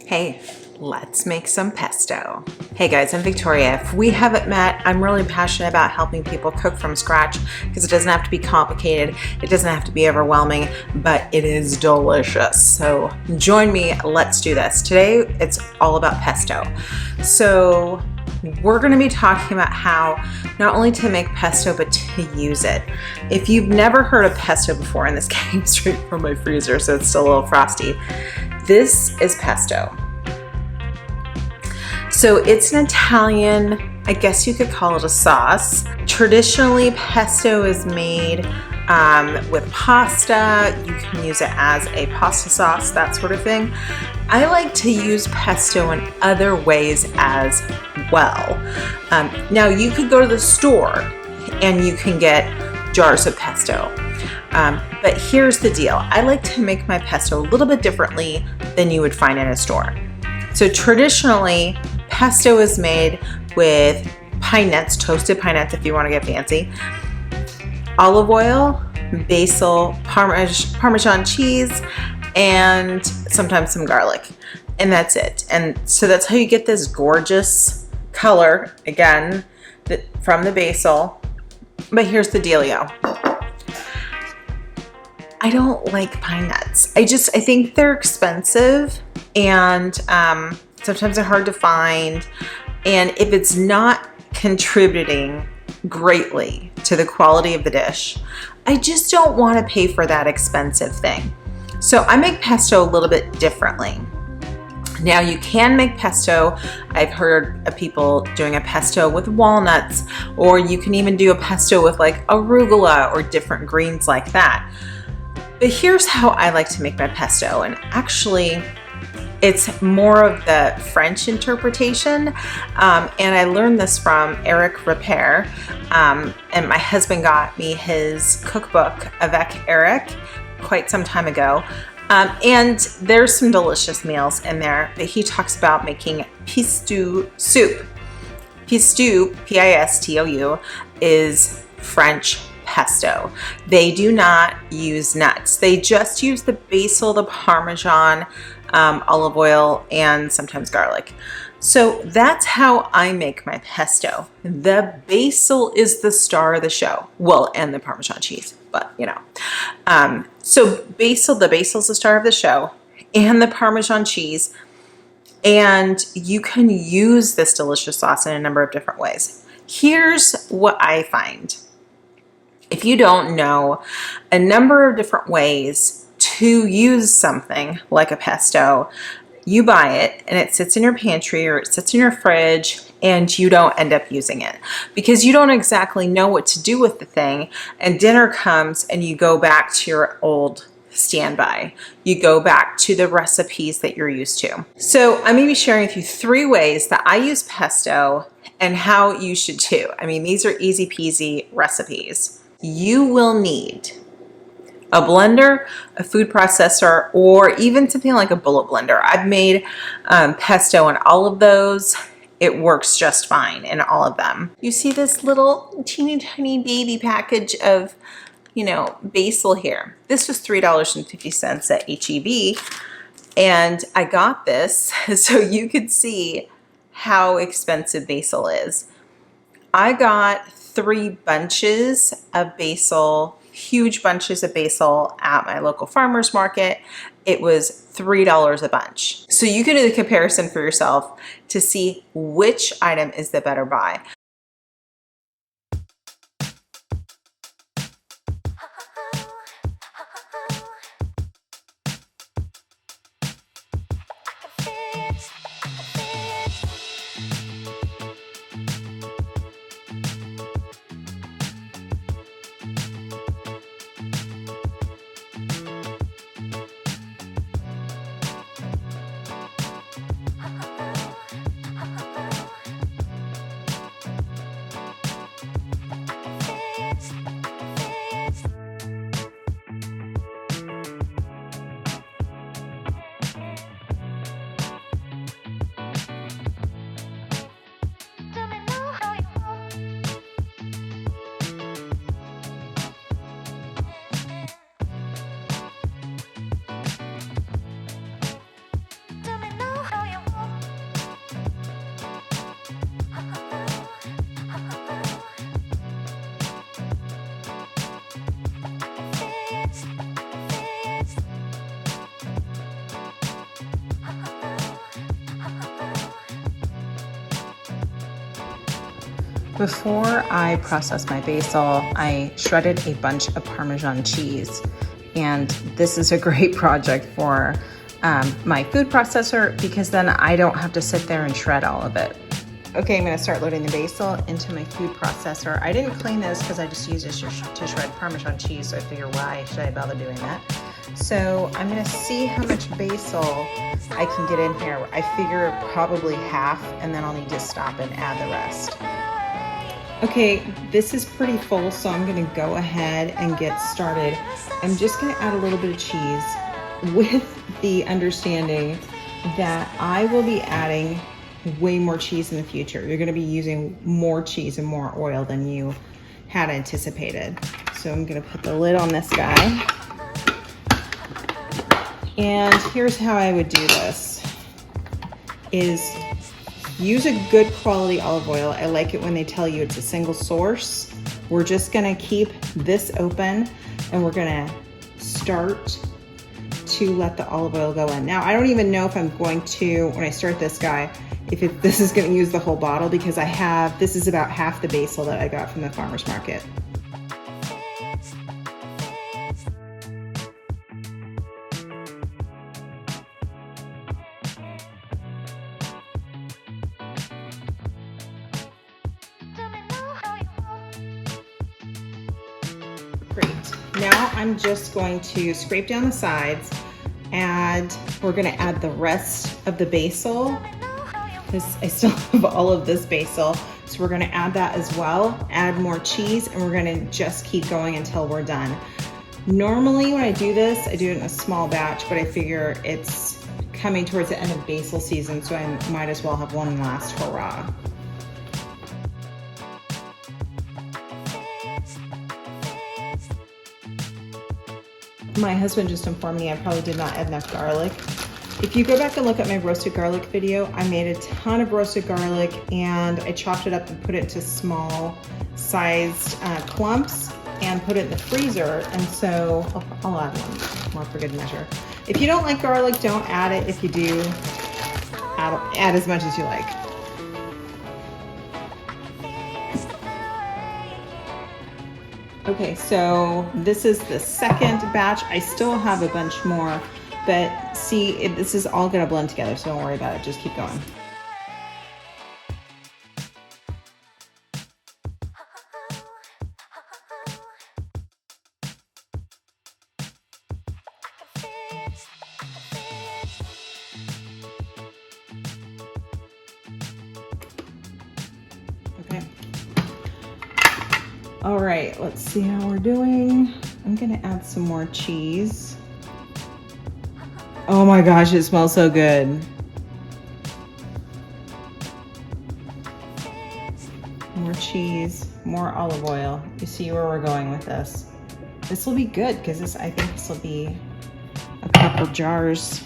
Hey, let's make some pesto. Hey guys, I'm Victoria. If we haven't met, I'm really passionate about helping people cook from scratch because it doesn't have to be complicated. It doesn't have to be overwhelming, but it is delicious. So join me, let's do this. Today, it's all about pesto. So we're going to be talking about how not only to make pesto, but to use it. If you've never heard of pesto before, and this came straight from my freezer, so it's still a little frosty, this is pesto. So it's an Italian, I guess you could call it a sauce. Traditionally, pesto is made with pasta. You can use it as a pasta sauce, that sort of thing. I like to use pesto in other ways as well. Now you could go to the store and you can get jars of pesto. But here's the deal. I like to make my pesto a little bit differently than you would find in a store. So traditionally, pesto is made with pine nuts, toasted pine nuts if you want to get fancy, olive oil, basil, Parmesan cheese, and sometimes some garlic. And that's it. And so that's how you get this gorgeous color, again, from the basil. But here's the dealio. I don't like pine nuts. I think they're expensive and sometimes they're hard to find. And if it's not contributing greatly to the quality of the dish, I just don't want to pay for that expensive thing. So I make pesto a little bit differently. Now you can make pesto. I've heard of people doing a pesto with walnuts, or you can even do a pesto with like arugula or different greens like that. But here's how I like to make my pesto, and actually it's more of the French interpretation, and I learned this from Eric Repair, and my husband got me his cookbook, Avec Eric, quite some time ago, and there's some delicious meals in there, but he talks about making Pesto soup. Pesto, P-I-S-T-O-U, is French pesto. They do not use nuts. They just use the basil, the Parmesan, olive oil, and sometimes garlic. So that's how I make my pesto. The basil is the star of the show. Well, and the Parmesan cheese, but you know. So the basil's the star of the show, and the Parmesan cheese. And you can use this delicious sauce in a number of different ways. Here's what I find. If you don't know a number of different ways to use something like a pesto, you buy it and it sits in your pantry or it sits in your fridge and you don't end up using it because you don't exactly know what to do with the thing, and dinner comes and you go back to your old standby. You go back to the recipes that you're used to. So I'm going to be sharing with you 3 ways that I use pesto and how you should too. I mean, these are easy peasy recipes. You will need a blender, a food processor, or even something like a bullet blender. I've made pesto in all of those. It works just fine in all of them. You see this little teeny tiny baby package of, basil here. This was $3.50 at H-E-B, and I got this so you could see how expensive basil is. I got 3 bunches of basil, huge bunches of basil at my local farmer's market. It was $3 a bunch. So you can do the comparison for yourself to see which item is the better buy. Before I processed my basil, I shredded a bunch of Parmesan cheese. And this is a great project for my food processor because then I don't have to sit there and shred all of it. Okay, I'm gonna start loading the basil into my food processor. I didn't clean this because I just used it to shred Parmesan cheese, so I figure why should I bother doing that? So I'm gonna see how much basil I can get in here. I figure probably half, and then I'll need to stop and add the rest. Okay, this is pretty full, so I'm gonna go ahead and get started. I'm just gonna add a little bit of cheese with the understanding that I will be adding way more cheese in the future. You're gonna be using more cheese and more oil than you had anticipated. So I'm gonna put the lid on this guy. And here's how I would do this, is use a good quality olive oil. I like it when they tell you it's a single source. We're just gonna keep this open and we're gonna start to let the olive oil go in. Now, I don't even know if I'm going to, when I start this guy, if this is gonna use the whole bottle because this is about half the basil that I got from the farmer's market. Great. Now I'm just going to scrape down the sides and we're gonna add the rest of the basil because I still have all of this basil. So we're gonna add that as well, add more cheese, and we're gonna just keep going until we're done. Normally when I do this, I do it in a small batch, but I figure it's coming towards the end of basil season, so I might as well have one last hurrah. My husband just informed me I probably did not add enough garlic. If you go back and look at my roasted garlic video, I made a ton of roasted garlic and I chopped it up and put it into small sized clumps and put it in the freezer. And so I'll add one more for good measure. If you don't like garlic, don't add it. If you do, add as much as you like. Okay, so this is the second batch. I still have a bunch more, but see, this is all gonna blend together, so don't worry about it, just keep going. Okay. All right, let's see how we're doing. I'm gonna add some more cheese. Oh my gosh, it smells so good. More cheese, more olive oil. You see where we're going with this. This will be good because I think this will be a couple jars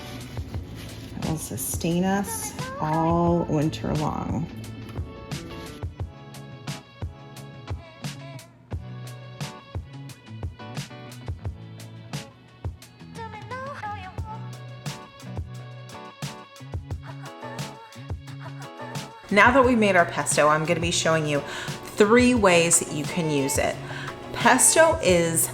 that will sustain us all winter long. Now that we made our pesto, I'm gonna be showing you 3 ways that you can use it. Pesto is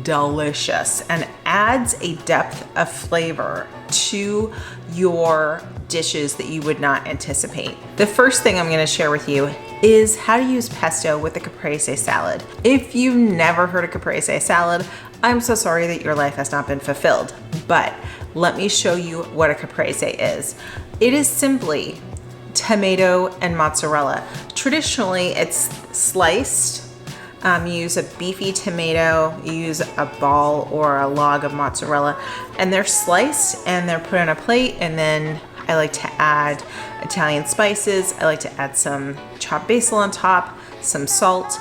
delicious and adds a depth of flavor to your dishes that you would not anticipate. The first thing I'm gonna share with you is how to use pesto with a caprese salad. If you've never heard of caprese salad, I'm so sorry that your life has not been fulfilled, but let me show you what a caprese is. It is simply tomato and mozzarella. Traditionally, it's sliced. You use a beefy tomato, you use a ball or a log of mozzarella, and they're sliced and they're put on a plate, and then I like to add Italian spices. I like to add some chopped basil on top, some salt,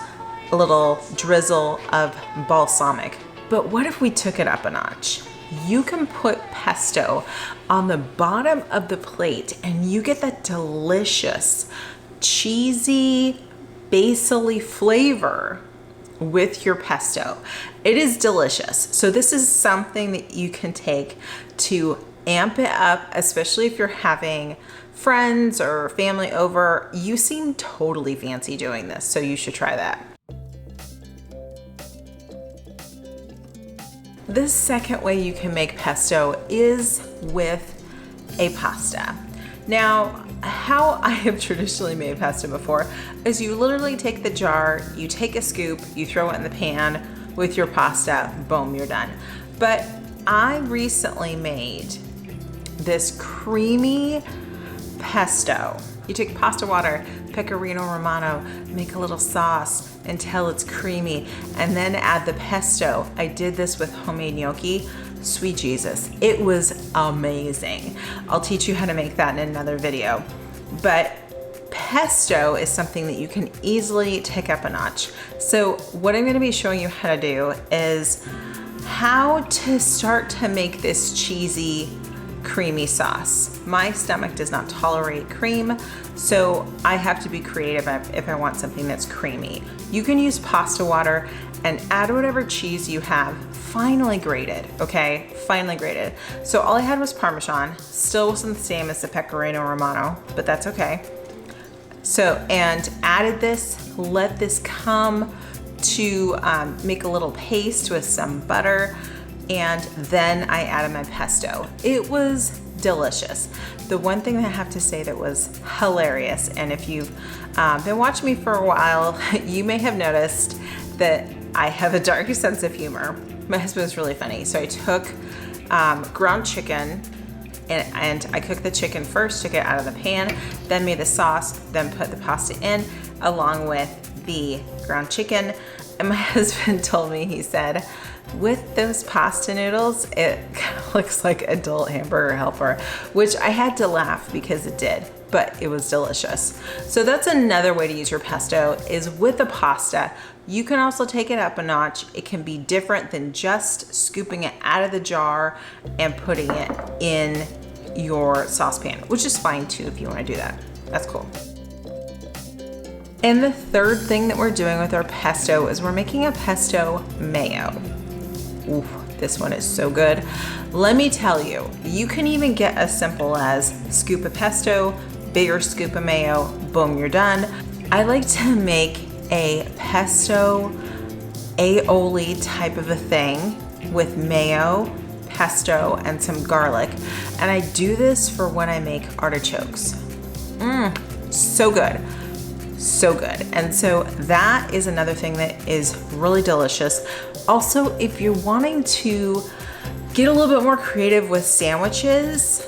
a little drizzle of balsamic. But what if we took it up a notch? You can put pesto on the bottom of the plate and you get that delicious, cheesy, basil-y flavor with your pesto. It is delicious. So this is something that you can take to amp it up, especially if you're having friends or family over. You seem totally fancy doing this, so you should try that. The second way you can make pesto is with a pasta. Now, how I have traditionally made pesto before is you literally take the jar, you take a scoop, you throw it in the pan with your pasta, boom, you're done. But I recently made this creamy pesto. You take pasta water, pecorino romano, make a little sauce until it's creamy, and then add the pesto. I did this with homemade gnocchi. Sweet Jesus, it was amazing. I'll teach you how to make that in another video. But pesto is something that you can easily take up a notch. So what I'm gonna be showing you how to do is how to start to make this cheesy, creamy sauce. My stomach does not tolerate cream, so I have to be creative if I want something that's creamy. You can use pasta water and add whatever cheese you have, finely grated, okay? Finely grated. So all I had was Parmesan, still wasn't the same as the pecorino romano, but that's okay. So, and added this, let this come to make a little paste with some butter, and then I added my pesto. It was delicious. The one thing that I have to say that was hilarious, and if you've been watching me for a while, you may have noticed that I have a dark sense of humor. My husband's really funny. So I took ground chicken and I cooked the chicken first, took it out of the pan, then made the sauce, then put the pasta in along with the ground chicken. And my husband told me, he said, with those pasta noodles, it looks like adult hamburger helper, which I had to laugh because it did, but it was delicious. So that's another way to use your pesto, is with the pasta. You can also take it up a notch. It can be different than just scooping it out of the jar and putting it in your saucepan, which is fine too if you want to do that. That's cool. And the third thing that we're doing with our pesto is we're making a pesto mayo. Ooh, this one is so good. Let me tell you, you can even get as simple as scoop of pesto, bigger scoop of mayo, boom, you're done. I like to make a pesto aioli type of a thing with mayo, pesto, and some garlic. And I do this for when I make artichokes. So good. So good. And so that is another thing that is really delicious. Also, if you're wanting to get a little bit more creative with sandwiches,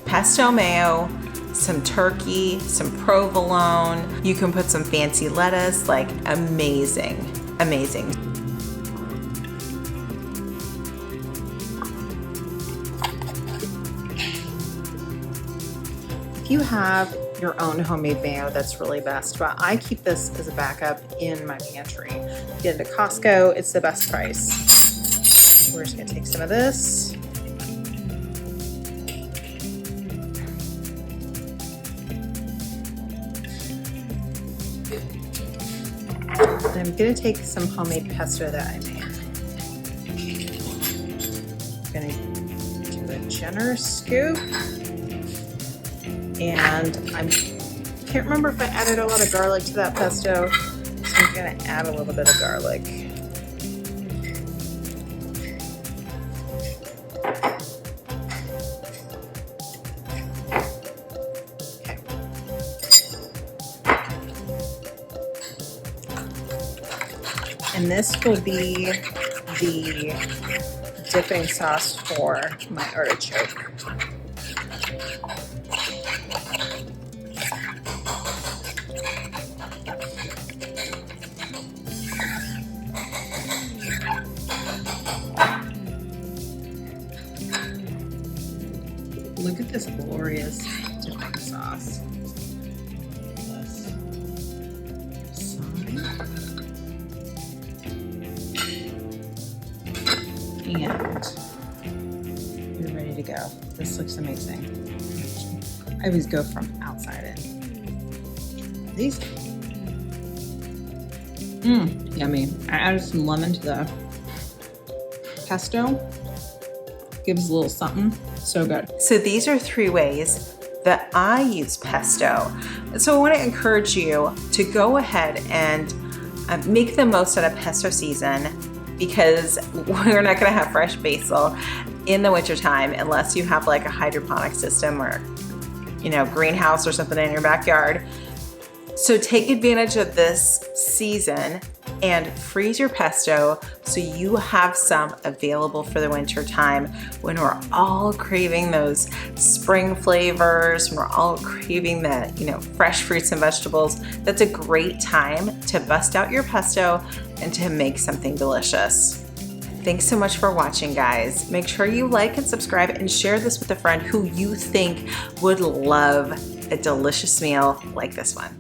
pesto mayo, some turkey, some provolone, you can put some fancy lettuce, like amazing, amazing. If you have your own homemade mayo, that's really best, but I keep this as a backup in my pantry. Get it at Costco, it's the best price. We're just gonna take some of this. And I'm gonna take some homemade pesto that I made. I'm gonna do a generous scoop. And I can't remember if I added a lot of garlic to that pesto, so I'm gonna add a little bit of garlic. Okay. And this will be the dipping sauce for my artichoke. Look at this glorious dipping sauce. And you're ready to go. This looks amazing. I always go from outside in. These. Yummy. I added some lemon to the pesto. Gives a little something. So good. So these are 3 ways that I use pesto. So I want to encourage you to go ahead and make the most out of pesto season, because we're not going to have fresh basil in the wintertime unless you have like a hydroponic system or, you know, greenhouse or something in your backyard. So take advantage of this season and freeze your pesto so you have some available for the winter time when we're all craving those spring flavors, when we're all craving the, you know, fresh fruits and vegetables. That's a great time to bust out your pesto and to make something delicious. Thanks so much for watching, guys. Make sure you like and subscribe and share this with a friend who you think would love a delicious meal like this one.